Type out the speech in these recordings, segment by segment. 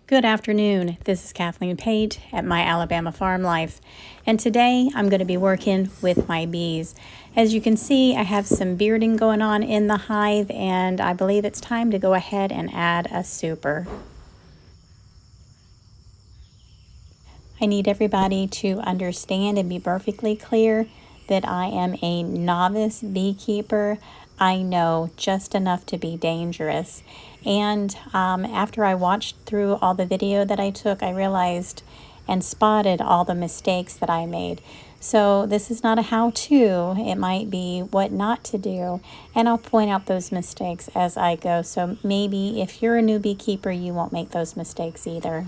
Good afternoon, this is Kathleen Pate at My Alabama Farm Life, and today I'm going to be working with my bees. As you can see, I have some bearding going on in the hive, and I believe it's time to go ahead and add a super. I need everybody to understand and be perfectly clear that I am a novice beekeeper. I know just enough to be dangerous. And after I watched through all the video that I took, I realized and spotted all the mistakes that I made. So this is not a how-to. It might be what not to do. And I'll point out those mistakes as I go. So maybe if you're a new beekeeper, you won't make those mistakes either.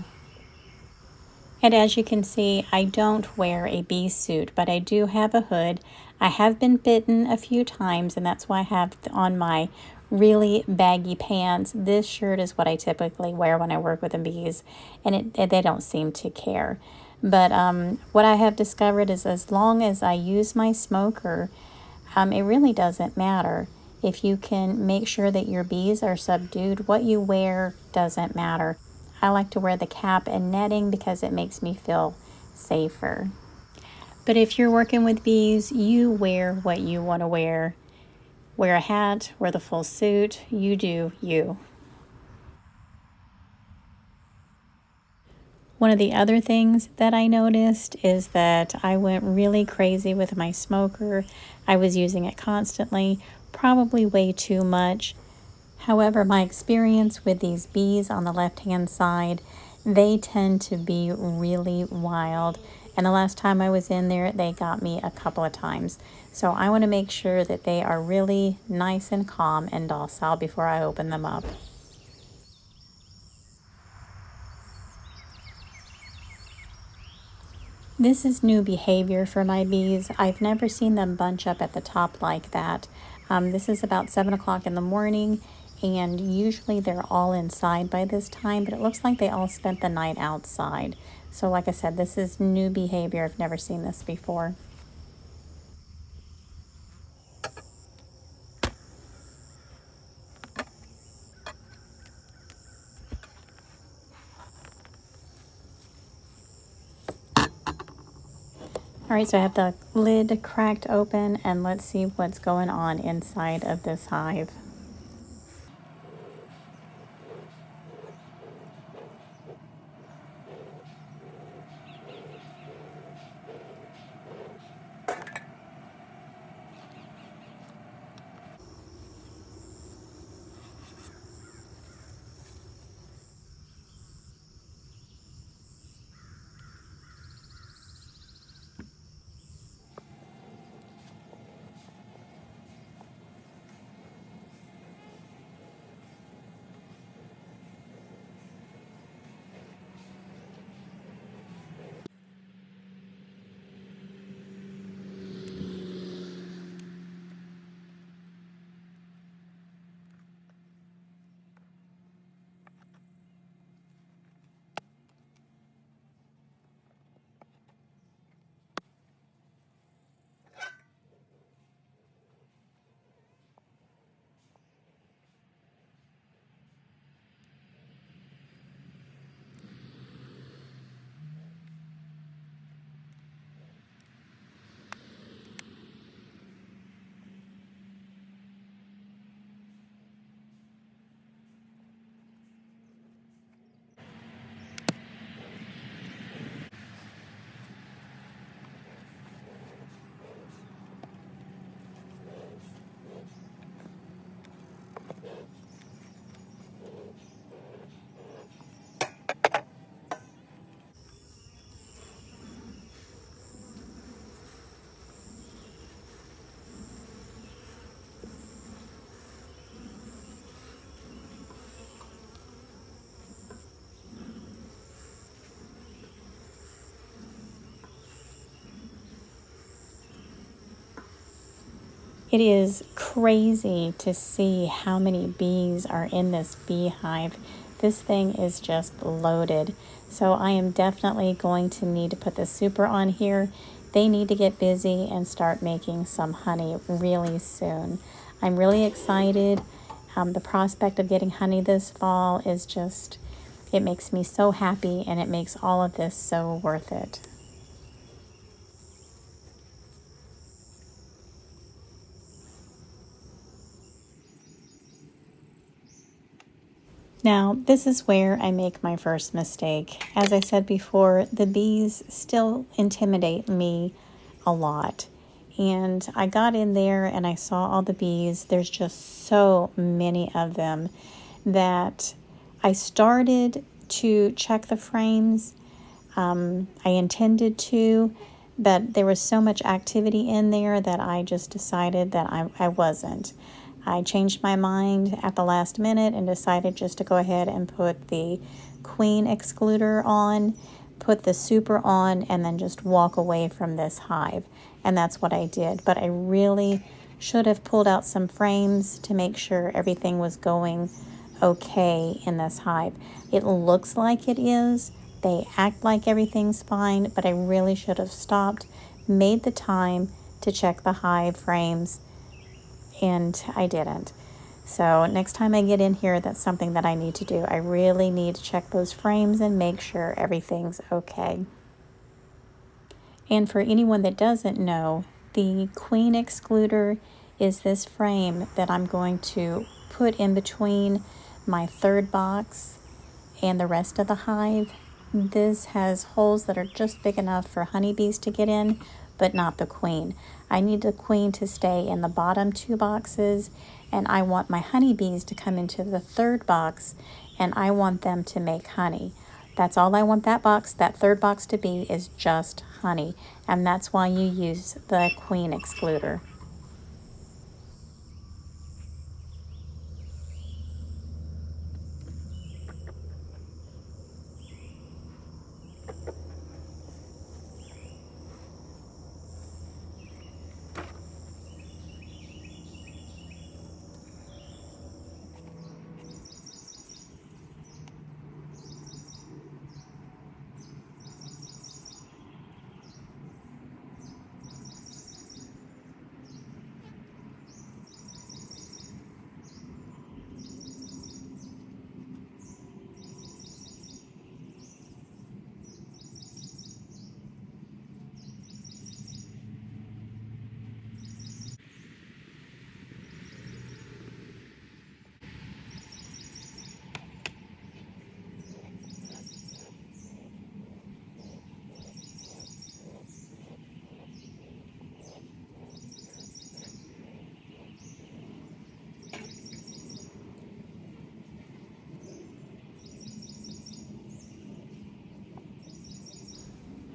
And as you can see, I don't wear a bee suit, but I do have a hood. I have been bitten a few times, and that's why I have on my really baggy pants. This shirt is what I typically wear when I work with the bees, and they don't seem to care. But what I have discovered is as long as I use my smoker, it really doesn't matter. If you can make sure that your bees are subdued, what you wear doesn't matter. I like to wear the cap and netting because it makes me feel safer. But if you're working with bees, you wear what you want to wear. Wear a hat, wear the full suit, you do you. One of the other things that I noticed is that I went really crazy with my smoker. I was using it constantly, probably way too much. However, my experience with these bees on the left-hand side, they tend to be really wild. And the last time I was in there, they got me a couple of times. So I want to make sure that they are really nice and calm and docile before I open them up. This is new behavior for my bees. I've never seen them bunch up at the top like that. This is about 7 o'clock in the morning, and usually they're all inside by this time, but it looks like they all spent the night outside. So like I said, this is new behavior. I've never seen this before. All right, so I have the lid cracked open, and let's see what's going on inside of this hive. It is crazy to see how many bees are in this beehive. This thing is just loaded. So I am definitely going to need to put the super on here. They need to get busy and start making some honey really soon. I'm really excited. The prospect of getting honey this fall is just, It makes me so happy, and it makes all of this so worth it. Now, this is where I make my first mistake. As I said before, the bees still intimidate me a lot. And I got in there and I saw all the bees. There's just so many of them that I started to check the frames. I intended to, but there was so much activity in there that I just decided that I wasn't. I changed my mind at the last minute and decided just to go ahead and put the queen excluder on, put the super on, and then just walk away from this hive. And that's what I did. But I really should have pulled out some frames to make sure everything was going okay in this hive. It looks like it is. They act like everything's fine, but I really should have stopped, made the time to check the hive frames, and I didn't. So next time I get in here, that's something that I need to do. I really need to check those frames and make sure everything's okay. And for anyone that doesn't know, the queen excluder is this frame that I'm going to put in between my third box and the rest of the hive. This has holes that are just big enough for honeybees to get in, but not the queen. I need the queen to stay in the bottom two boxes, and I want my honeybees to come into the third box, and I want them to make honey. That's all I want that third box to be, is just honey, and that's why you use the queen excluder.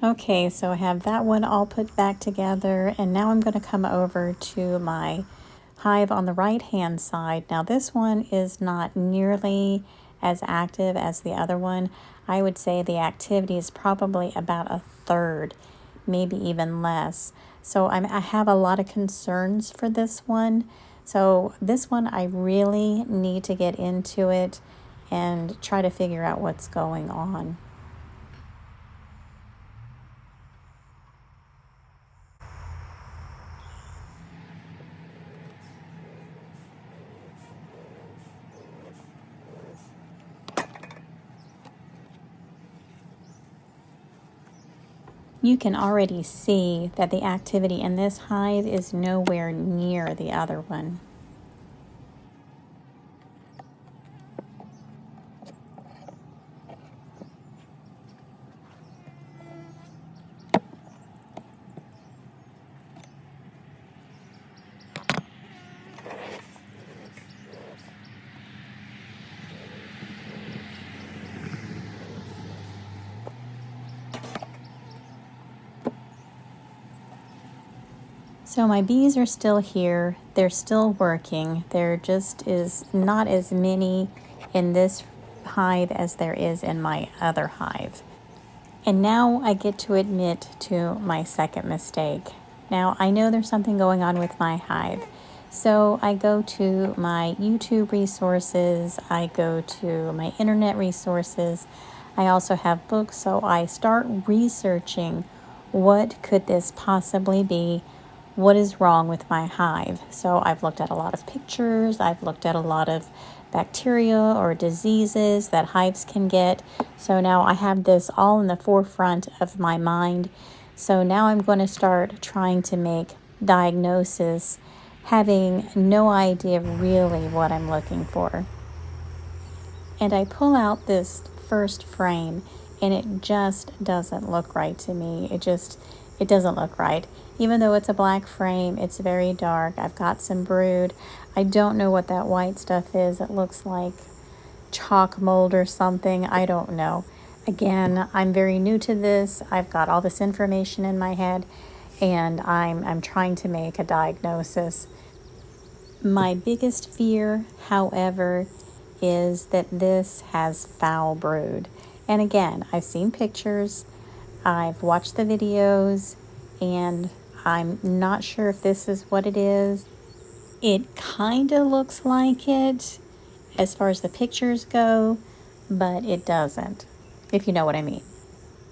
Okay, so I have that one all put back together, and now I'm going to come over to my hive on the right hand side. Now this one is not nearly as active as the other one. I would say the activity is probably about a third, maybe even less. So I have a lot of concerns for this one. So this one I really need to get into it and try to figure out what's going on. You can already see that the activity in this hive is nowhere near the other one. So my bees are still here. They're still working. There just is not as many in this hive as there is in my other hive. And now I get to admit to my second mistake. Now I know there's something going on with my hive. So I go to my YouTube resources, I go to my internet resources, I also have books, so I start researching what could this possibly be, what is wrong with my hive. So I've looked at a lot of pictures, I've looked at a lot of bacteria or diseases that hives can get. So now I have this all in the forefront of my mind. So now I'm going to start trying to make diagnosis, having no idea really what I'm looking for. And I pull out this first frame and it just doesn't look right to me. It doesn't look right. Even though it's a black frame, it's very dark. I've got some brood. I don't know what that white stuff is. It looks like chalk mold or something. I don't know. Again, I'm very new to this. I've got all this information in my head and I'm trying to make a diagnosis. My biggest fear, however, is that this has foul brood. And again, I've seen pictures, I've watched the videos, and I'm not sure if this is what it is. It kind of looks like it as far as the pictures go, but it doesn't, if you know what I mean.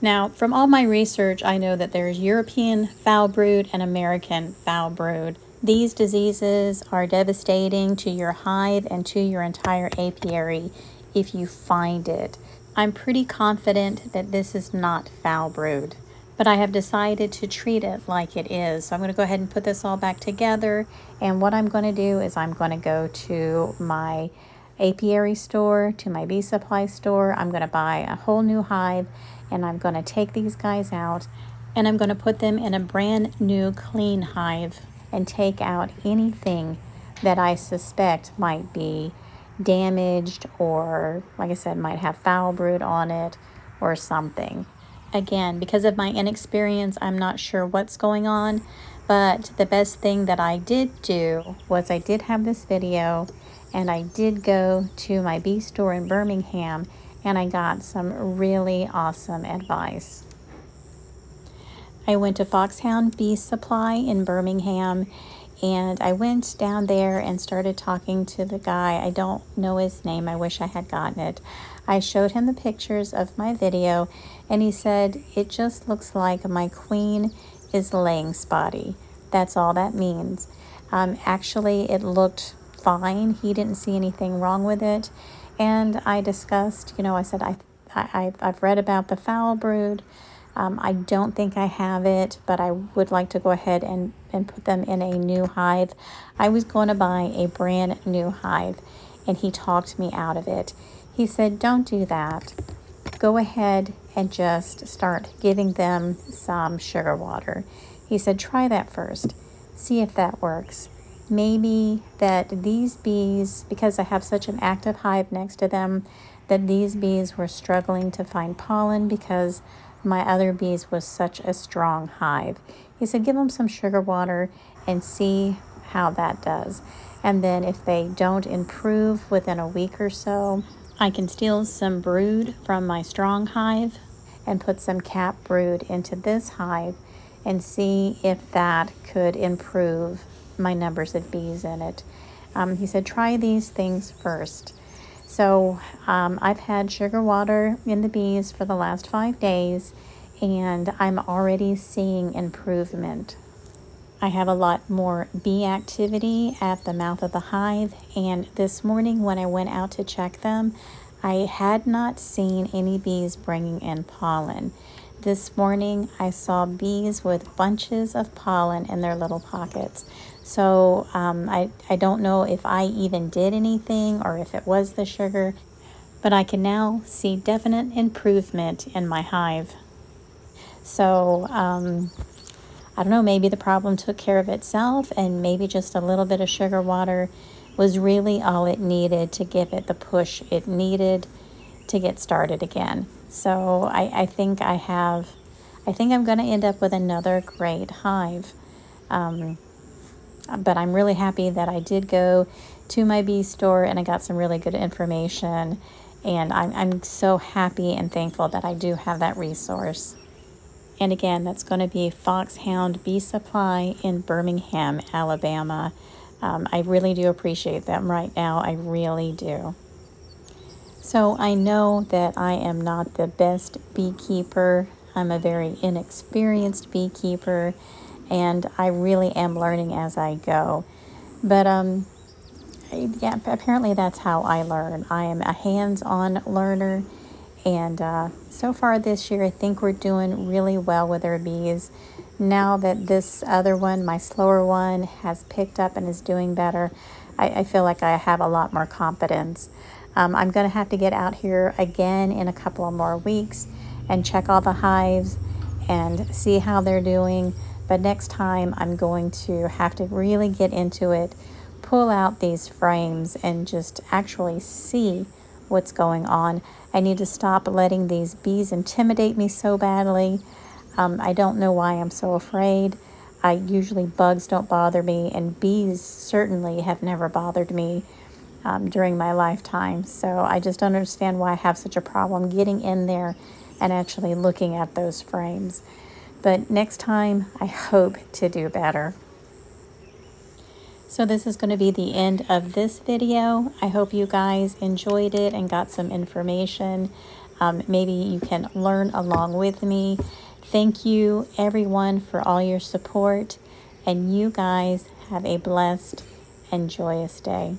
Now, from all my research, I know that there's European foul brood and American foul brood. These diseases are devastating to your hive and to your entire apiary if you find it. I'm pretty confident that this is not foul brood, but I have decided to treat it like it is. So I'm going to go ahead and put this all back together. And what I'm going to do is I'm going to go to my apiary store, to my bee supply store. I'm going to buy a whole new hive and I'm going to take these guys out and I'm going to put them in a brand new clean hive and take out anything that I suspect might be damaged or, like I said, might have foul brood on it or something. Again, because of my inexperience, I'm not sure what's going on, but the best thing that I did do was I did have this video and I did go to my bee store in Birmingham and I got some really awesome advice. I went to Foxhound Bee Supply in Birmingham and I went down there and started talking to the guy. I don't know his name. I wish I had gotten it. I showed him the pictures of my video and he said, it just looks like my queen is laying spotty. That's all that means. Actually, it looked fine. He didn't see anything wrong with it. And I discussed, I said, I've read about the foul brood. I don't think I have it, but I would like to go ahead and put them in a new hive. I was going to buy a brand new hive, and he talked me out of it. He said, don't do that. Go ahead and just start giving them some sugar water. He said, try that first. See if that works. Maybe that these bees, because I have such an active hive next to them, that these bees were struggling to find pollen because my other bees was such a strong hive. He said, give them some sugar water and see how that does. And then if they don't improve within a week or so, I can steal some brood from my strong hive and put some cap brood into this hive and see if that could improve my numbers of bees in it. He said, try these things first. So I've had sugar water in the bees for the last 5 days, and I'm already seeing improvement. I have a lot more bee activity at the mouth of the hive, and this morning when I went out to check them, I had not seen any bees bringing in pollen. This morning I saw bees with bunches of pollen in their little pockets. So I don't know if I even did anything or if it was the sugar, but I can now see definite improvement in my hive. So I don't know, maybe the problem took care of itself and maybe just a little bit of sugar water was really all it needed to give it the push it needed to get started again. So I think I'm going to end up with another great hive. But I'm really happy that I did go to my bee store and I got some really good information. And I'm so happy and thankful that I do have that resource. And again, that's going to be Foxhound Bee Supply in Birmingham, Alabama. I really do appreciate them right now. I really do. So I know that I am not the best beekeeper. I'm a very inexperienced beekeeper. and I really am learning as I go. But yeah, apparently that's how I learn. I am a hands-on learner, and so far this year, I think we're doing really well with our bees. Now that this other one, my slower one, has picked up and is doing better, I feel like I have a lot more confidence. I'm going to have to get out here again in a couple of more weeks and check all the hives and see how they're doing. But next time, I'm going to have to really get into it, pull out these frames, and just actually see what's going on. I need to stop letting these bees intimidate me so badly. I don't know why I'm so afraid. Usually bugs don't bother me, and bees certainly have never bothered me during my lifetime. So I just don't understand why I have such a problem getting in there and actually looking at those frames. But next time, I hope to do better. So this is going to be the end of this video. I hope you guys enjoyed it and got some information. Maybe you can learn along with me. Thank you, everyone, for all your support. And you guys have a blessed and joyous day.